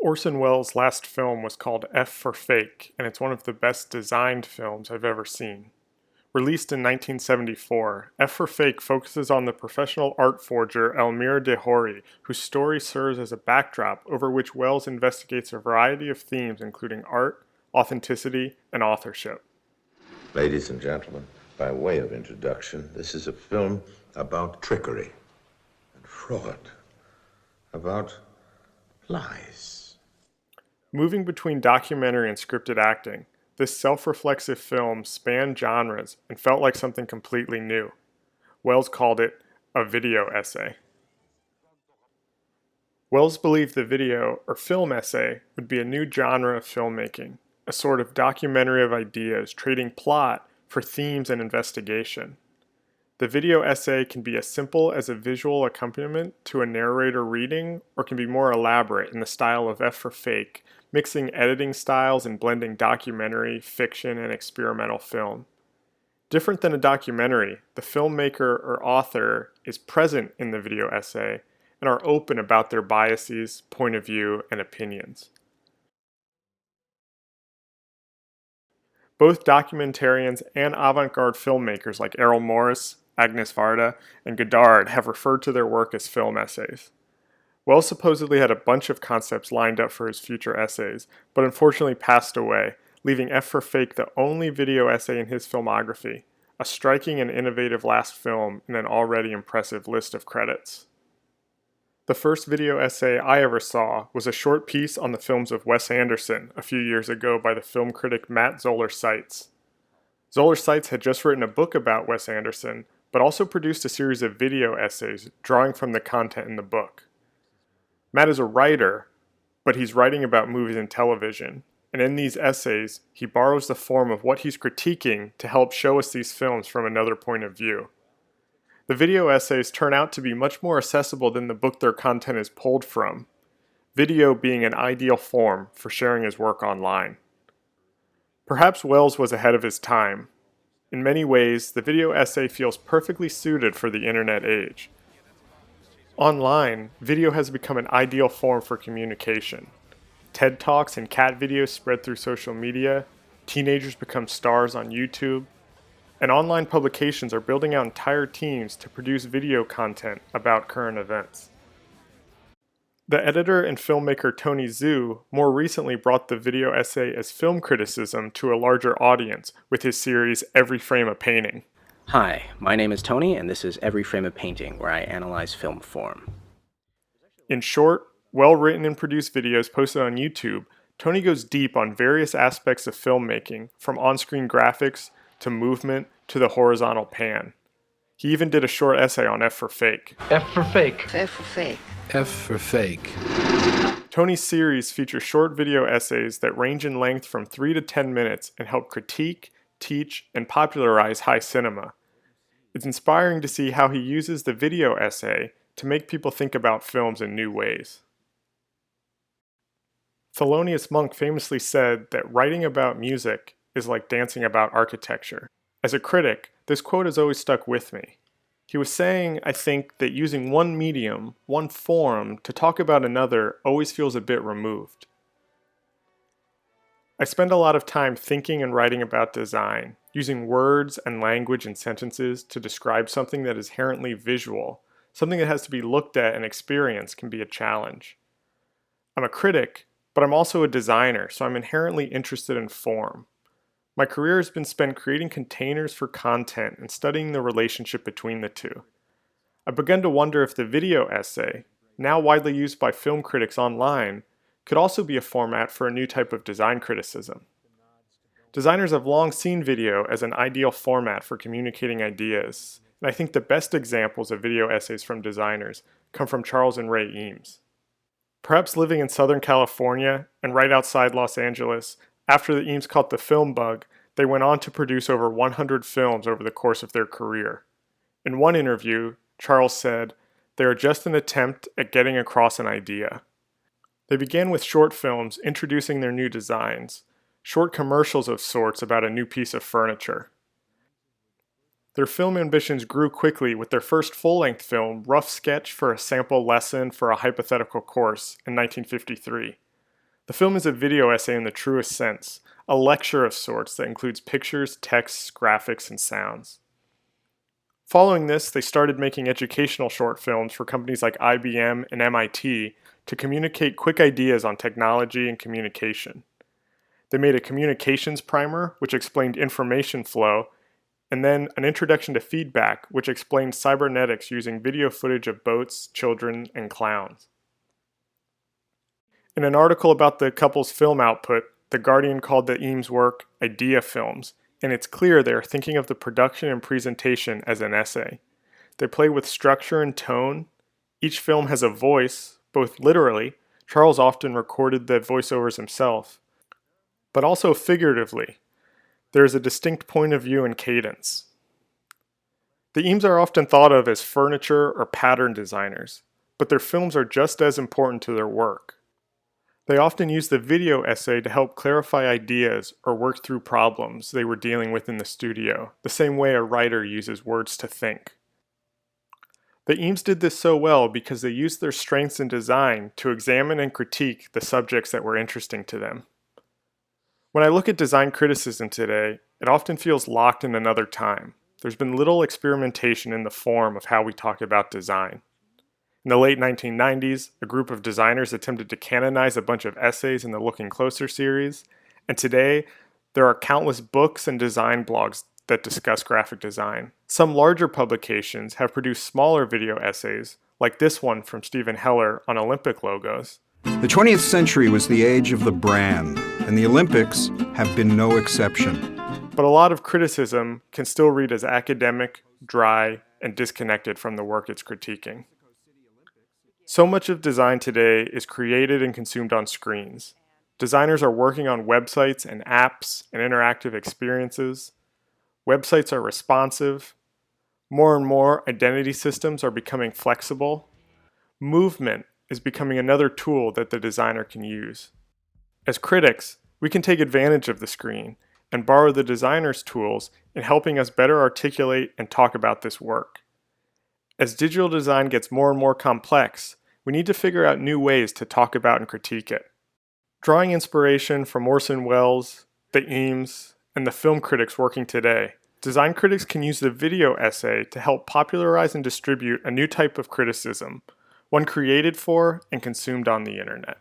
Orson Welles' last film was called F for Fake, and it's one of the best designed films I've ever seen. Released in 1974, F for Fake focuses on the professional art forger Elmira de Hori, whose story serves as a backdrop over which Welles investigates a variety of themes including art, authenticity, and authorship. Ladies and gentlemen, by way of introduction, this is a film about trickery and fraud, about lies. Moving between documentary and scripted acting, this self-reflexive film spanned genres and felt like something completely new. Welles called it a video essay. Welles believed the video, or film essay, would be a new genre of filmmaking, a sort of documentary of ideas trading plot for themes and investigation. The video essay can be as simple as a visual accompaniment to a narrator reading, or can be more elaborate in the style of F for Fake, mixing editing styles and blending documentary, fiction, and experimental film. Different than a documentary, the filmmaker or author is present in the video essay and are open about their biases, point of view, and opinions. Both documentarians and avant-garde filmmakers like Errol Morris, Agnes Varda, and Godard have referred to their work as film essays. Wells supposedly had a bunch of concepts lined up for his future essays, but unfortunately passed away, leaving F for Fake the only video essay in his filmography, a striking and innovative last film in an already impressive list of credits. The first video essay I ever saw was a short piece on the films of Wes Anderson a few years ago by the film critic Matt Zoller Seitz. Zoller Seitz had just written a book about Wes Anderson, but also produced a series of video essays drawing from the content in the book. Matt is a writer, but he's writing about movies and television, and in these essays, he borrows the form of what he's critiquing to help show us these films from another point of view. The video essays turn out to be much more accessible than the book their content is pulled from, video being an ideal form for sharing his work online. Perhaps Welles was ahead of his time. In many ways, the video essay feels perfectly suited for the internet age. Online, video has become an ideal form for communication. TED Talks and cat videos spread through social media, teenagers become stars on YouTube, and online publications are building out entire teams to produce video content about current events. The editor and filmmaker Tony Zhu more recently brought the video essay as film criticism to a larger audience with his series Every Frame a Painting. Hi, my name is Tony, and this is Every Frame a Painting, where I analyze film form. In short, well-written and produced videos posted on YouTube, Tony goes deep on various aspects of filmmaking, from on-screen graphics to movement to the horizontal pan. He even did a short essay on F for Fake. F for fake. F for fake. F for fake. Tony's series features short video essays that range in length from 3 to 10 minutes and help critique, teach, and popularize high cinema. It's inspiring to see how he uses the video essay to make people think about films in new ways. Thelonious Monk famously said that writing about music is like dancing about architecture. As a critic, this quote has always stuck with me. He was saying, I think, that using one medium, one form, to talk about another always feels a bit removed. I spend a lot of time thinking and writing about design, using words and language and sentences to describe something that is inherently visual. Something that has to be looked at and experienced can be a challenge. I'm a critic, but I'm also a designer, so I'm inherently interested in form. My career has been spent creating containers for content and studying the relationship between the two. I've begun to wonder if the video essay, now widely used by film critics online, could also be a format for a new type of design criticism. Designers have long seen video as an ideal format for communicating ideas, and I think the best examples of video essays from designers come from Charles and Ray Eames. Perhaps living in Southern California and right outside Los Angeles, after the Eames caught the film bug, they went on to produce over 100 films over the course of their career. In one interview, Charles said, "They are just an attempt at getting across an idea." They began with short films introducing their new designs, short commercials of sorts about a new piece of furniture. Their film ambitions grew quickly with their first full-length film, Rough Sketch for a Sample Lesson for a Hypothetical Course, in 1953. The film is a video essay in the truest sense, a lecture of sorts that includes pictures, texts, graphics, and sounds. Following this, they started making educational short films for companies like IBM and MIT to communicate quick ideas on technology and communication. They made a communications primer, which explained information flow, and then an introduction to feedback, which explained cybernetics using video footage of boats, children, and clowns. In an article about the couple's film output, The Guardian called the Eames work idea films, and it's clear they are thinking of the production and presentation as an essay. They play with structure and tone. Each film has a voice, both literally, Charles often recorded the voiceovers himself, but also figuratively. There is a distinct point of view and cadence. The Eames are often thought of as furniture or pattern designers, but their films are just as important to their work. They often use the video essay to help clarify ideas or work through problems they were dealing with in the studio, the same way a writer uses words to think. The Eames did this so well because they used their strengths in design to examine and critique the subjects that were interesting to them. When I look at design criticism today, it often feels locked in another time. There's been little experimentation in the form of how we talk about design. In the late 1990s, a group of designers attempted to canonize a bunch of essays in the Looking Closer series, and today there are countless books and design blogs that discuss graphic design. Some larger publications have produced smaller video essays, like this one from Stephen Heller on Olympic logos. The 20th century was the age of the brand, and the Olympics have been no exception. But a lot of criticism can still read as academic, dry, and disconnected from the work it's critiquing. So much of design today is created and consumed on screens. Designers are working on websites and apps and interactive experiences. Websites are responsive. More and more identity systems are becoming flexible. Movement is becoming another tool that the designer can use. As critics, we can take advantage of the screen and borrow the designer's tools in helping us better articulate and talk about this work. As digital design gets more and more complex, we need to figure out new ways to talk about and critique it. Drawing inspiration from Orson Welles, the Eames, and the film critics working today, design critics can use the video essay to help popularize and distribute a new type of criticism, one created for and consumed on the internet.